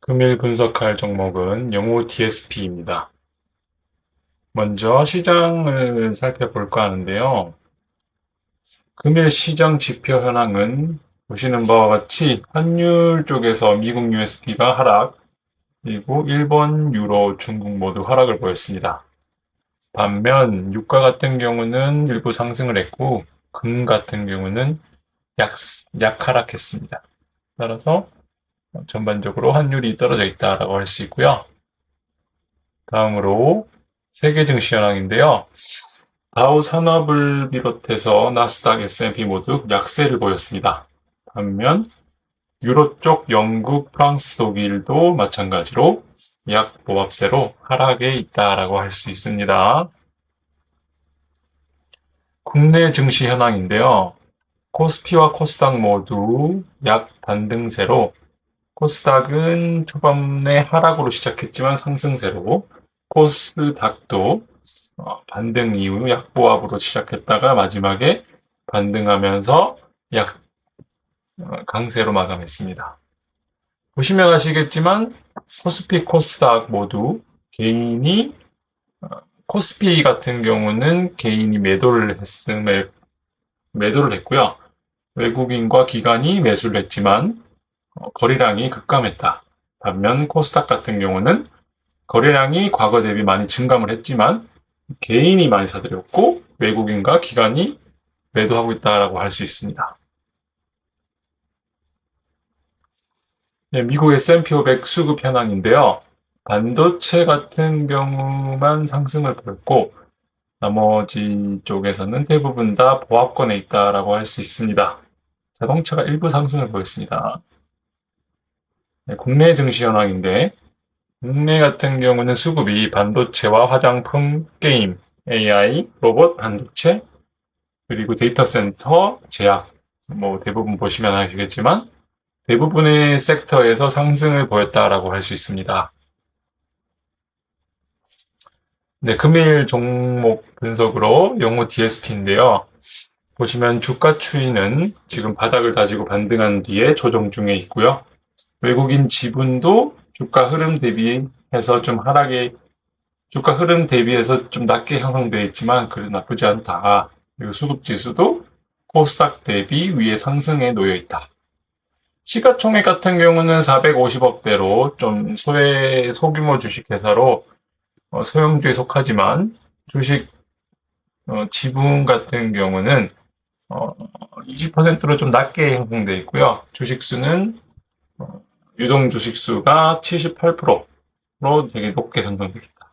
금일 분석할 종목은 영호 DSP입니다. 먼저 시장을 살펴볼까 하는데요. 금일 시장 지표 현황은 보시는 바와 같이 환율 쪽에서 미국 USD가 하락, 그리고 일본, 유로, 중국 모두 하락을 보였습니다. 반면 유가 같은 경우는 일부 상승을 했고 금 같은 경우는 약하락했습니다. 따라서 전반적으로 환율이 떨어져 있다라고 할 수 있고요. 다음으로 세계 증시 현황인데요. 다우 산업을 비롯해서 나스닥, S&P 모두 약세를 보였습니다. 반면 유로 쪽 영국, 프랑스, 독일도 마찬가지로 약보합세로 하락에 있다라고 할 수 있습니다. 국내 증시 현황인데요. 코스피와 코스닥 모두 약 반등세로 코스닥은 초반에 하락으로 시작했지만 상승세로 코스닥도 반등 이후 약보합으로 시작했다가 마지막에 반등하면서 강세로 마감했습니다. 보시면 아시겠지만 코스피, 코스닥 모두 개인이 코스피 같은 경우는 개인이 매도를 했고요. 외국인과 기관이 매수를 했지만 거래량이 급감했다. 반면 코스닥 같은 경우는 거래량이 과거 대비 많이 증감을 했지만 개인이 많이 사들였고 외국인과 기관이 매도하고 있다라고 할 수 있습니다. 네, 미국 S&P 500 수급 현황인데요. 반도체 같은 경우만 상승을 보였고 나머지 쪽에서는 대부분 다 보합권에 있다라고 할 수 있습니다. 자동차가 일부 상승을 보였습니다. 네, 국내 증시 현황인데 국내 같은 경우는 수급이 반도체와 화장품, 게임, AI, 로봇, 반도체, 그리고 데이터 센터, 제약, 대부분 보시면 아시겠지만 대부분의 섹터에서 상승을 보였다라고 할 수 있습니다. 네, 금일 종목 분석으로 영호 DSP인데요. 보시면 주가 추이는 지금 바닥을 다지고 반등한 뒤에 조정 중에 있고요. 외국인 지분도 주가 흐름 대비해서 좀 낮게 형성되어 있지만 그래도 나쁘지 않다. 그리고 수급 지수도 코스닥 대비 위에 상승에 놓여 있다. 시가총액 같은 경우는 450억대로 좀 소규모 주식회사로 소형주에 속하지만 주식 지분 같은 경우는 20%로 좀 낮게 형성되어 있고요. 주식수는 유동 주식수가 78%로 되게 높게 형성되어 있다.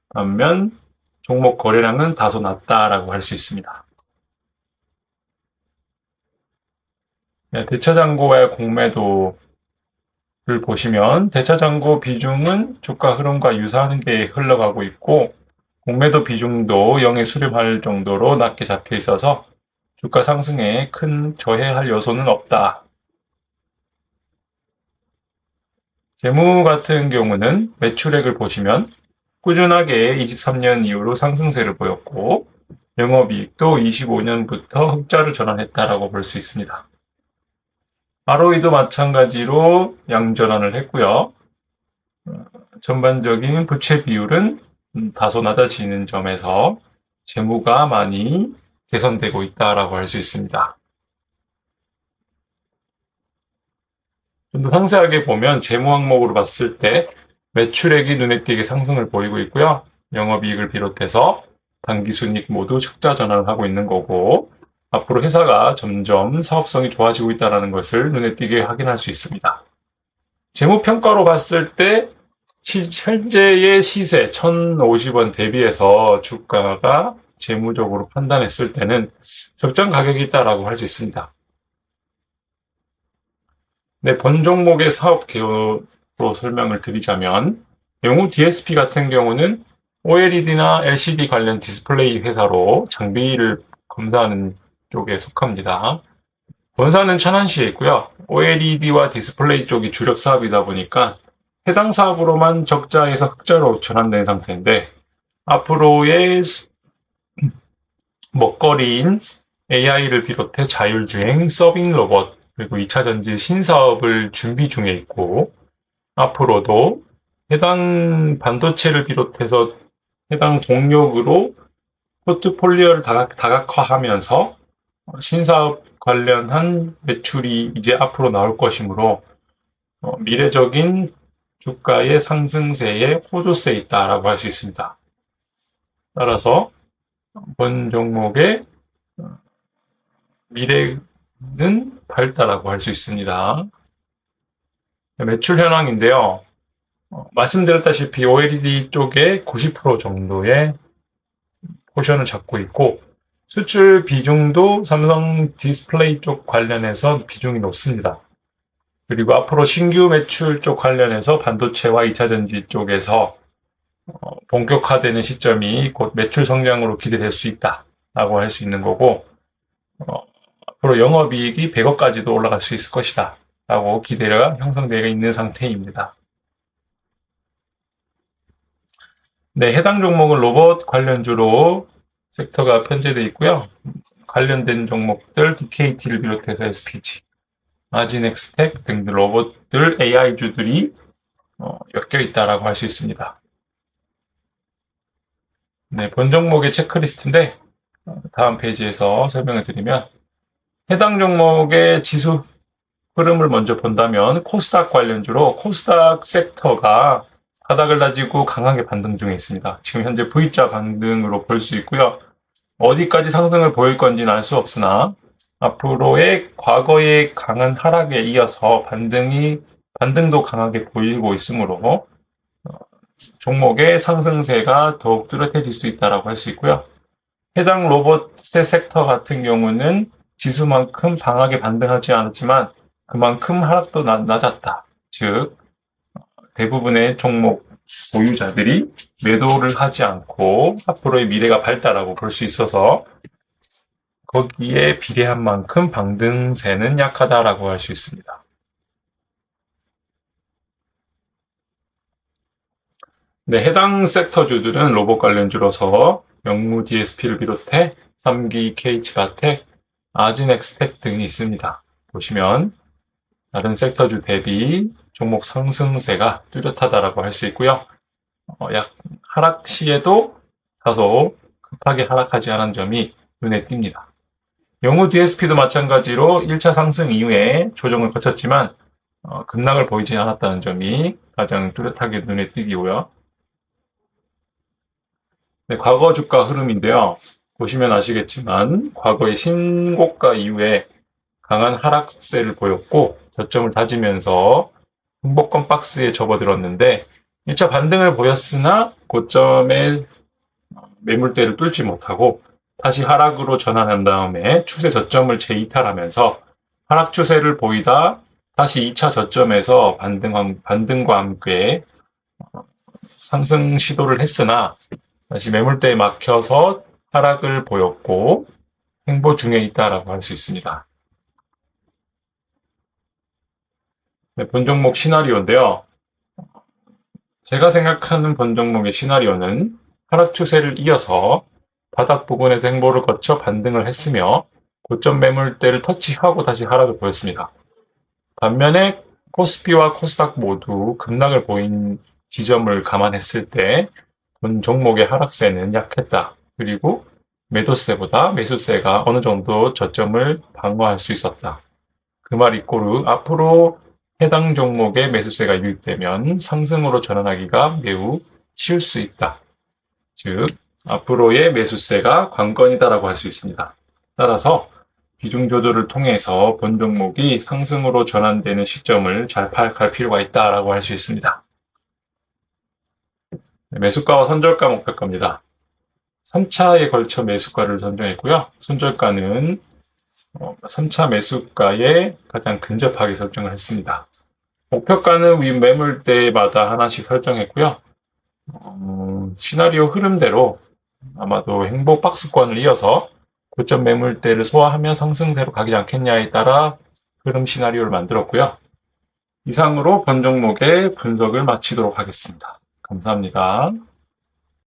반면 종목 거래량은 다소 낮다라고 할 수 있습니다. 네, 대차장고의 공매도를 보시면 대차장고 비중은 주가 흐름과 유사하게 흘러가고 있고 공매도 비중도 0에 수렴할 정도로 낮게 잡혀 있어서 주가 상승에 큰 저해할 요소는 없다. 재무 같은 경우는 매출액을 보시면 꾸준하게 23년 이후로 상승세를 보였고 영업이익도 25년부터 흑자를 전환했다라고 볼 수 있습니다. ROE도 마찬가지로 양전환을 했고요. 전반적인 부채 비율은 다소 낮아지는 점에서 재무가 많이 개선되고 있다라고 할 수 있습니다. 좀 더 상세하게 보면 재무 항목으로 봤을 때 매출액이 눈에 띄게 상승을 보이고 있고요. 영업이익을 비롯해서 당기순이익 모두 흑자 전환을 하고 있는 거고 앞으로 회사가 점점 사업성이 좋아지고 있다는 것을 눈에 띄게 확인할 수 있습니다. 재무평가로 봤을 때 현재의 시세 1,050원 대비해서 주가가 재무적으로 판단했을 때는 적정 가격이 있다라고 할 수 있습니다. 네, 본 종목의 사업 개요로 설명을 드리자면 영우 DSP 같은 경우는 OLED나 LCD 관련 디스플레이 회사로 장비를 검사하는 쪽에 속합니다. 본사는 천안시에 있고요. OLED와 디스플레이 쪽이 주력 사업이다 보니까 해당 사업으로만 적자에서 흑자로 전환된 상태인데 앞으로의 먹거리인 AI를 비롯해 자율주행, 서빙 로봇, 그리고 2차 전지 신사업을 준비 중에 있고 앞으로도 해당 반도체를 비롯해서 해당 동력으로 포트폴리오를 다각화하면서 신사업 관련한 매출이 이제 앞으로 나올 것이므로 미래적인 주가의 상승세에 호조세에 있다라고 할 수 있습니다. 따라서 본 종목의 미래는 밝다라고 할 수 있습니다. 매출 현황인데요. 말씀드렸다시피 OLED 쪽에 90% 정도의 포션을 잡고 있고 수출 비중도 삼성 디스플레이 쪽 관련해서 비중이 높습니다. 그리고 앞으로 신규 매출 쪽 관련해서 반도체와 2차전지 쪽에서 본격화되는 시점이 곧 매출 성장으로 기대될 수 있다라고 할 수 있는 거고 앞으로 영업이익이 100억까지도 올라갈 수 있을 것이다 라고 기대가 형성되어 있는 상태입니다. 네, 해당 종목은 로봇 관련주로 섹터가 편제되어 있고요. 관련된 종목들 DKT를 비롯해서 SPG, 아진엑스텍 등등 로봇들 AI주들이 엮여 있다라고 할 수 있습니다. 네, 본 종목의 체크리스트인데 다음 페이지에서 설명을 드리면 해당 종목의 지수 흐름을 먼저 본다면 코스닥 관련주로 코스닥 섹터가 바닥을 다지고 강하게 반등 중에 있습니다. 지금 현재 V자 반등으로 볼 수 있고요. 어디까지 상승을 보일 건지는 알 수 없으나 앞으로의 과거의 강한 하락에 이어서 반등도 강하게 보이고 있으므로 종목의 상승세가 더욱 뚜렷해질 수 있다고 할 수 있고요. 해당 로봇의 섹터 같은 경우는 지수만큼 강하게 반등하지 않았지만 그만큼 하락도 낮았다. 즉 대부분의 종목 보유자들이 매도를 하지 않고 앞으로의 미래가 밝다라고 볼 수 있어서 거기에 비례한 만큼 반등세는 약하다라고 할 수 있습니다. 네, 해당 섹터주들은 로봇 관련주로서 영무 DSP를 비롯해 3기 KH바텍, 아진엑스텍 등이 있습니다. 보시면 다른 섹터주 대비 종목 상승세가 뚜렷하다라고 할 수 있고요. 하락 시에도 다소 급하게 하락하지 않은 점이 눈에 띕니다. 영우 DSP도 마찬가지로 1차 상승 이후에 조정을 거쳤지만 급락을 보이지 않았다는 점이 가장 뚜렷하게 눈에 띄고요. 네, 과거 주가 흐름인데요. 보시면 아시겠지만 과거의 신고가 이후에 강한 하락세를 보였고 저점을 다지면서 흥복권 박스에 접어들었는데 1차 반등을 보였으나 고점의 매물대를 뚫지 못하고 다시 하락으로 전환한 다음에 추세 저점을 재이탈하면서 하락 추세를 보이다 다시 2차 저점에서 반등과 함께 상승 시도를 했으나 다시 매물대에 막혀서 하락을 보였고 행보 중에 있다라고 할 수 있습니다. 네, 본 종목 시나리오인데요. 제가 생각하는 본 종목의 시나리오는 하락 추세를 이어서 바닥 부근에서 행보를 거쳐 반등을 했으며 고점 매물대를 터치하고 다시 하락을 보였습니다. 반면에 코스피와 코스닥 모두 급락을 보인 지점을 감안했을 때 본 종목의 하락세는 약했다. 그리고 매도세보다 매수세가 어느 정도 저점을 방어할 수 있었다. 그 말 이꼬르 앞으로 해당 종목의 매수세가 유입되면 상승으로 전환하기가 매우 쉬울 수 있다. 즉 앞으로의 매수세가 관건이다라고 할 수 있습니다. 따라서 비중 조절을 통해서 본 종목이 상승으로 전환되는 시점을 잘 파악할 필요가 있다라고 할 수 있습니다. 매수가와 손절가 목표가입니다. 3차에 걸쳐 매수가를 선정했고요. 손절가는 3차 매수가에 가장 근접하게 설정을 했습니다. 목표가는 위 매물대마다 하나씩 설정했고요. 시나리오 흐름대로 아마도 행보 박스권을 이어서 고점 매물대를 소화하면 상승세로 가지 않겠냐에 따라 흐름 시나리오를 만들었고요. 이상으로 본 종목의 분석을 마치도록 하겠습니다. 감사합니다.